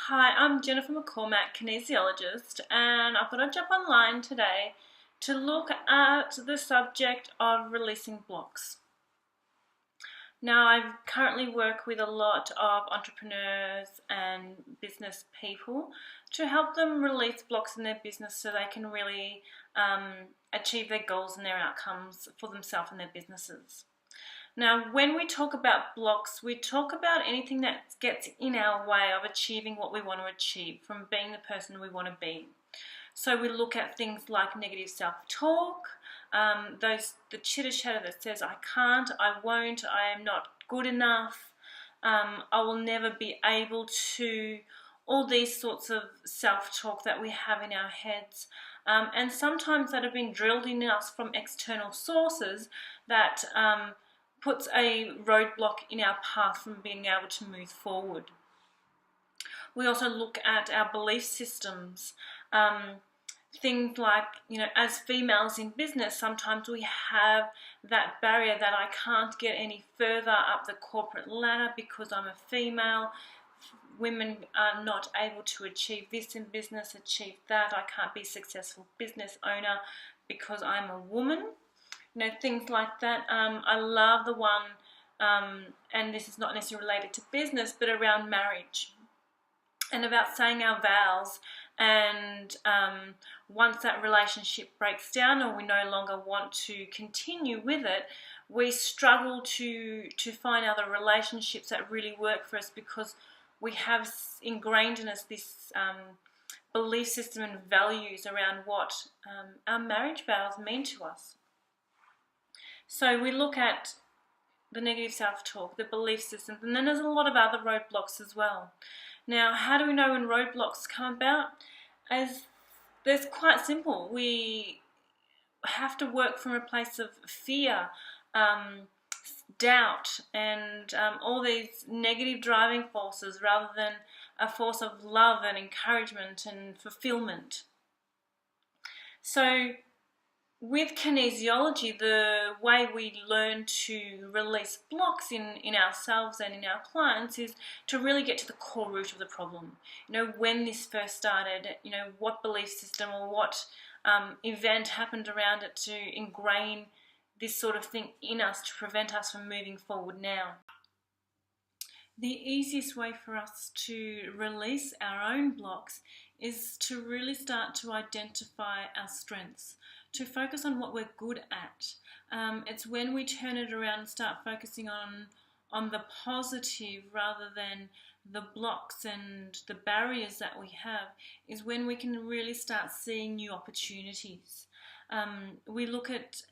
Hi, I'm Jennifer McCormack, kinesiologist, and I thought I'd jump online today to look at the subject of releasing blocks. Now, I currently work with a lot of entrepreneurs and business people to help them release blocks in their business so they can really achieve their goals and their outcomes for themselves and their businesses. Now, when we talk about blocks, we talk about anything that gets in our way of achieving what we want to achieve, from being the person we want to be. So we look at things like negative self-talk, the chitter-chatter that says I can't, I won't, I am not good enough, I will never be able to, all these sorts of self-talk that we have in our heads. And sometimes that have been drilled in us from external sources that puts a roadblock in our path from being able to move forward. We also look at our belief systems. Things like, as females in business, sometimes we have that barrier that I can't get any further up the corporate ladder because I'm a female. Women are not able to achieve this in business, achieve that. I can't be a successful business owner because I'm a woman. Things like that. I love the one, and this is not necessarily related to business, but around marriage and about saying our vows. And once that relationship breaks down or we no longer want to continue with it, we struggle to find other relationships that really work for us because we have ingrained in us this belief system and values around what our marriage vows mean to us. So we look at the negative self-talk, the belief systems, and then there's a lot of other roadblocks as well. Now, how do we know when roadblocks come about? It's quite simple. We have to work from a place of fear, doubt, and all these negative driving forces rather than a force of love and encouragement and fulfillment. So with kinesiology, the way we learn to release blocks in ourselves and in our clients is to really get to the core root of the problem. When this first started, what belief system or what event happened around it to ingrain this sort of thing in us to prevent us from moving forward now. The easiest way for us to release our own blocks is to really start to identify our strengths, to focus on what we're good at. It's when we turn it around and start focusing on the positive rather than the blocks and the barriers that we have, is when we can really start seeing new opportunities. We look at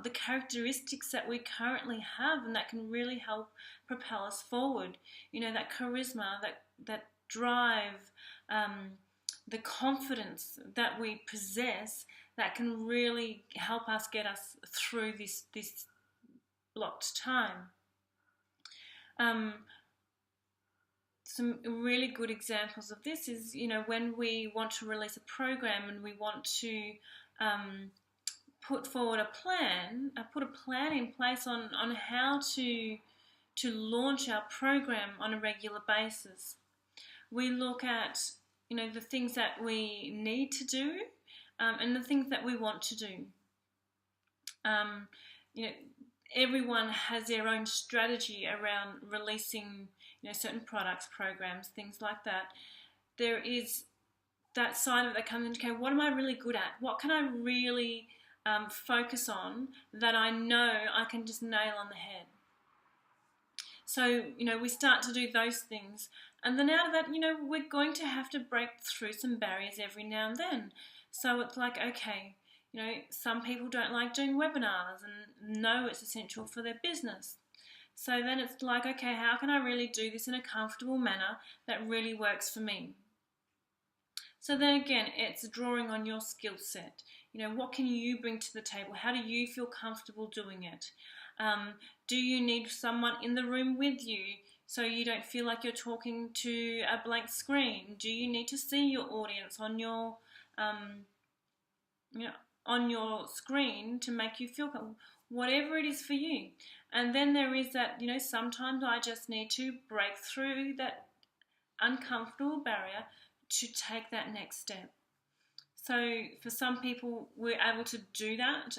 the characteristics that we currently have, and that can really help propel us forward. That charisma, that drive, the confidence that we possess, that can really help us get us through this blocked time. Some really good examples of this is, when we want to release a program and we want to put forward a plan, put a plan in place on how to launch our program on a regular basis. We look at, the things that we need to do and the things that we want to do. Everyone has their own strategy around releasing, certain products, programs, things like that. There is that side of it that comes in, okay, what am I really good at? What can I really focus on that I know I can just nail on the head? So, we start to do those things. And then out of that, we're going to have to break through some barriers every now and then. So it's like, okay, some people don't like doing webinars and know it's essential for their business. So then it's like, okay, how can I really do this in a comfortable manner that really works for me? So then again, it's drawing on your skill set. What can you bring to the table? How do you feel comfortable doing it? Do you need someone in the room with you so you don't feel like you're talking to a blank screen? Do you need to see your audience on your on your screen to make you feel comfortable? Whatever it is for you. And then there is that, sometimes I just need to break through that uncomfortable barrier to take that next step. So for some people, we're able to do that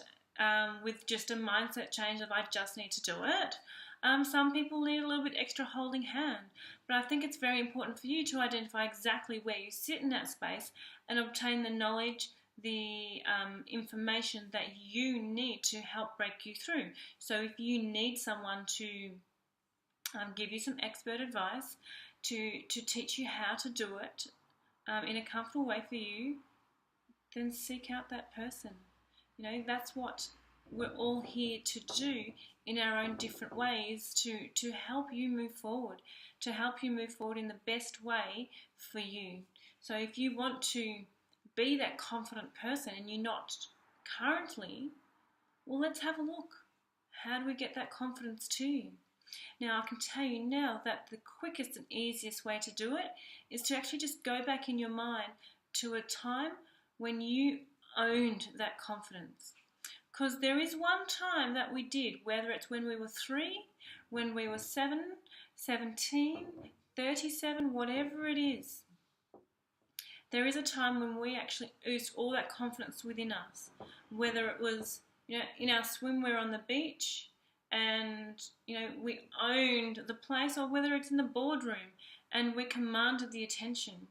with just a mindset change of I just need to do it. Some people need a little bit extra holding hand, but I think it's very important for you to identify exactly where you sit in that space and obtain the knowledge, the information that you need to help break you through. So if you need someone to give you some expert advice, to teach you how to do it in a comfortable way for you, then seek out that person. You know, that's what we're all here to do in our own different ways to help you move forward, in the best way for you. So if you want to be that confident person and you're not currently, well, let's have a look. How do we get that confidence to you? Now, I can tell you now that the quickest and easiest way to do it is to actually just go back in your mind to a time when you owned that confidence. Because there is one time that we did, whether it's when we were 3, when we were 7, 17, 37, whatever it is, there is a time when we actually oozed all that confidence within us. Whether it was, you know, in our swimwear on the beach and, you know, we owned the place, or whether it's in the boardroom and we commanded the attention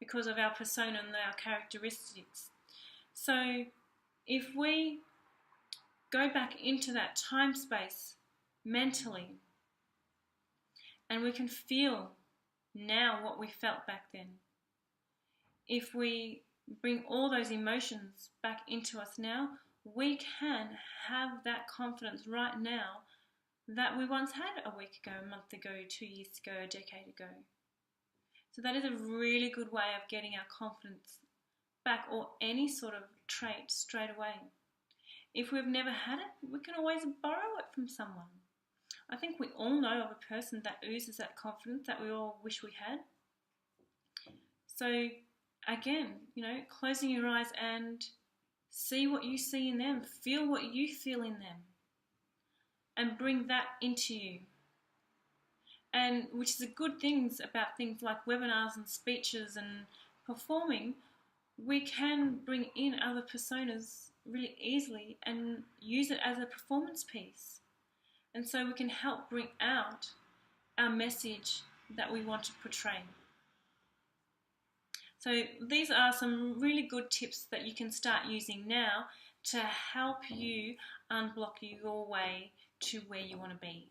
because of our persona and our characteristics. So if we go back into that time space mentally and we can feel now what we felt back then, if we bring all those emotions back into us now, we can have that confidence right now that we once had a week ago, a month ago, 2 years ago, a decade ago. So that is a really good way of getting our confidence back, or any sort of trait, straight away. If we've never had it, we can always borrow it from someone. I think we all know of a person that oozes that confidence that we all wish we had. So again, you know, closing your eyes and see what you see in them, feel what you feel in them, and bring that into you. And which is the good things about things like webinars and speeches and performing, we can bring in other personas really easily and use it as a performance piece. And so we can help bring out our message that we want to portray. So these are some really good tips that you can start using now to help you unblock your way to where you want to be.